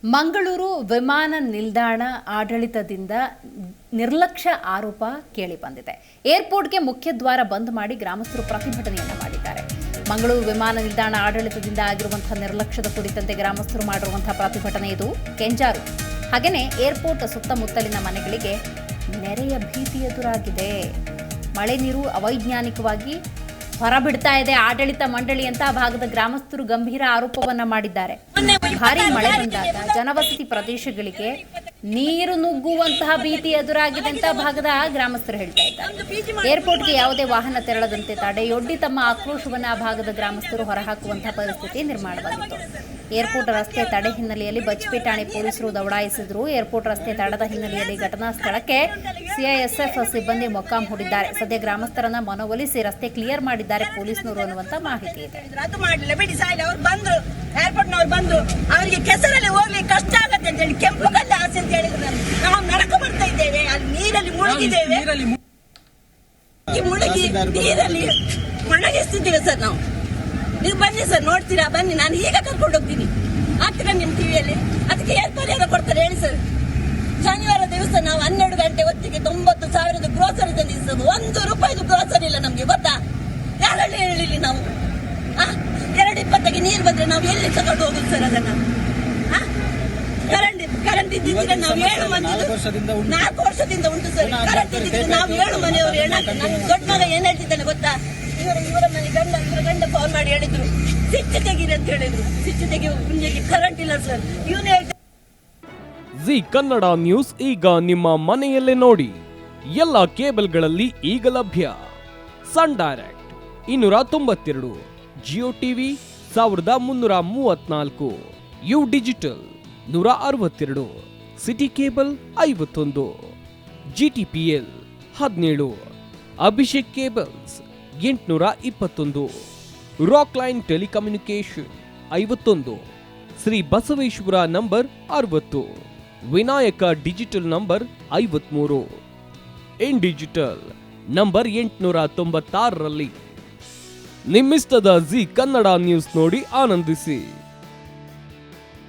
ಮಂಗಳೂರು ವಿಮಾನ ನಿಲ್ದಾಣ ಆಡಳಿತದಿಂದ ನಿರ್ಲಕ್ಷ್ಯ ಆರೋಪ ಕೇಳಿಬಂದಿದೆ. ಏರ್ಪೋರ್ಟ್ಗೆ ಮುಖ್ಯ ದ್ವಾರ ಬಂದ್ ಮಾಡಿ ಗ್ರಾಮಸ್ಥರು ಪ್ರತಿಭಟನೆಯನ್ನ ಮಾಡಿದ್ದಾರೆ. ಮಂಗಳೂರು ವಿಮಾನ ನಿಲ್ದಾಣ ಆಡಳಿತದಿಂದ ಆಗಿರುವಂತಹ ನಿರ್ಲಕ್ಷ್ಯದ ಕುರಿತಂತೆ ಗ್ರಾಮಸ್ಥರು ಮಾಡಿರುವಂತಹ ಪ್ರತಿಭಟನೆ ಇದು ಕೆಂಜಾರು. ಹಾಗೆಯೇ ಏರ್ಪೋರ್ಟ್ ಸುತ್ತಮುತ್ತಲಿನ ಮನೆಗಳಿಗೆ ನೆರೆಯ ಭೀತಿ ಎದುರಾಗಿದೆ. ಮಳೆ ನೀರು ಅವೈಜ್ಞಾನಿಕವಾಗಿ ಹೊರಬಿಡ್ತಾ ಇದೆ ಆಡಳಿತ ಮಂಡಳಿ ಅಂತ ಭಾಗದ ಗ್ರಾಮಸ್ಥರು ಗಂಭೀರ ಆರೋಪವನ್ನ ಮಾಡಿದ್ದಾರೆ. ಭಾರೀ ಮಳೆ ಬಂದಾಗ ಜನವಸತಿ ಪ್ರದೇಶಗಳಿಗೆ ನೀರು ನುಗ್ಗುವಂತಹ ಭೀತಿ ಎದುರಾಗಿದೆ ಅಂತ ಭಾಗದ ಗ್ರಾಮಸ್ಥರು ಹೇಳ್ತಾ ಇದ್ದಾರೆ. ಏರ್ಪೋರ್ಟ್ಗೆ ಯಾವುದೇ ವಾಹನ ತೆರಳದಂತೆ ತಡೆಯೊಡ್ಡಿ ತಮ್ಮ ಆಕ್ರೋಶವನ್ನ ಆ ಭಾಗದ ಗ್ರಾಮಸ್ಥರು ಹೊರಹಾಕುವಂತಹ ಪರಿಸ್ಥಿತಿ ನಿರ್ಮಾಣವಾಗಿತ್ತು. ಏರ್ಪೋರ್ಟ್ ರಸ್ತೆ ತಡೆ ಹಿನ್ನೆಲೆಯಲ್ಲಿ ಬಜ್ಪೆ ಠಾಣೆ ಪೊಲೀಸರು ದೌಡಾಯಿಸಿದ್ರು. ಏರ್ಪೋರ್ಟ್ ರಸ್ತೆ ತಡೆದ ಹಿನ್ನೆಲೆಯಲ್ಲಿ ಘಟನಾ ಸ್ಥಳಕ್ಕೆ ಸಿಐಎಸ್ಎಫ್ ಸಿಬ್ಬಂದಿ ಮೊಕ್ಕಾಂ ಹೂಡಿದ್ದಾರೆ. ಸದ್ಯ ಗ್ರಾಮಸ್ಥರನ್ನ ಮನವೊಲಿಸಿ ರಸ್ತೆ ಕ್ಲಿಯರ್ ಮಾಡಿದ್ದಾರೆ ಪೊಲೀಸ್ನವರು ಅನ್ನುವಂತ ಮಾಹಿತಿ ಇದೆ. ಅವರಿಗೆ ಕೆಸರಲ್ಲಿ ಹೋಗ್ಲಿಕ್ಕೆ ಕಷ್ಟ ಆಗತ್ತೆ ಅಂತ ಹೇಳಿ ಕೆಂಪು ಕಲ್ಲು ಆಸೆ ಅಂತ ಹೇಳಿದ್ರು. ನಾವು ನರಕ ಬರ್ತಾ ಇದ್ದೇವೆ, ಅಲ್ಲಿ ನೀರಲ್ಲಿ ಮುಳುಗಿದ್ದೇವೆ, ಮುಳುಗಿ ನೀರಲ್ಲಿ ಒಣಗಿಸ್ತಿದ್ದೇವೆ ಸರ್. ನಾವು ನೀವು ಬನ್ನಿ ಸರ್, ನೋಡ್ತೀರಾ, ಬನ್ನಿ, ನಾನು ಈಗ ಕರ್ಕೊಂಡು ಹೋಗ್ತೀನಿ. ಆಗ್ತೀರಾ ನಿಮ್ ಟಿವಿಯಲ್ಲಿ? ಅದಕ್ಕೆ ಏನ್ ಪರಿಹಾರ ಕೊಡ್ತಾರೆ ಹೇಳಿ ಸರ್. ಶನಿವಾರ ದಿವಸ ನಾವು 12 ಗಂಟೆ ಹೊತ್ತಿಗೆ 90,000 ಗ್ರೋಸರಿ ತಂದಿದ್ದು, 1 ರೂಪಾಯಿದು ಗ್ರೋಸರಿ ಇಲ್ಲ ನಮ್ಗೆ, ಗೊತ್ತಾ? ಯಾರಲ್ಲಿ ಹೇಳಿಲ್ಲ ನಾವು. 2:20ಗೆ ನೀರು ಬಂದ್ರೆ ನಾವು ಎಲ್ಲಿ ತಗೊಂಡು ಹೋಗುದು ಸರ್ ಅದನ್ನ? ಕರೆಂಟ್ ಇದ್ದಿದ್ರೆ ನಾವು 7 ಮಂದಿ 4 ವರ್ಷದಿಂದ ಉಂಟು ಸರ್. ಕರೆಂಟ್ ಇದ್ದಿದ್ರೆ ನಾವು 7 ಮನೆಯವರು ನನ್ನ ದೊಡ್ಡ ಮಗ ಏನ್ ಹೇಳ್ತಿದ್ದಾನೆ ಗೊತ್ತಾ? ಇವರ ಮನೆ ಗಂಡ ಫೋನ್ ಮಾಡಿ ಹೇಳಿದ್ರು, ಸ್ವಿಚ್ ತೆಗೀರಿ ಅಂತ ಹೇಳಿದ್ರು. ಸ್ವಿಚ್ ತೆಗೆಯುವ ಮುಂಜಾನೆ ಕರೆಂಟ್ ಇಲ್ಲ ಸರ್. ಇವನೇ ಜಿ ಕನ್ನಡ ನ್ಯೂಸ್ ಈಗ ನಿಮ್ಮ ಮನೆಯಲ್ಲೇ ನೋಡಿ. ಎಲ್ಲ ಕೇಬಲ್ಗಳಲ್ಲಿ ಈಗ ಲಭ್ಯ. Sun Direct 292, Jio TV 1334, U digital 162, City cable 51, GTPL 17, Abhishek cables 821, Rockline telecommunication 51, Shri Basaveshwara number 60, Vinayaka digital number 53, In digital number 896ರಲ್ಲಿ. ನಿಮ್ಮಿಸ್ತದ ಜಿ ಕನ್ನಡ ನ್ಯೂಸ್ ನೋಡಿ ಆನಂದಿಸಿ.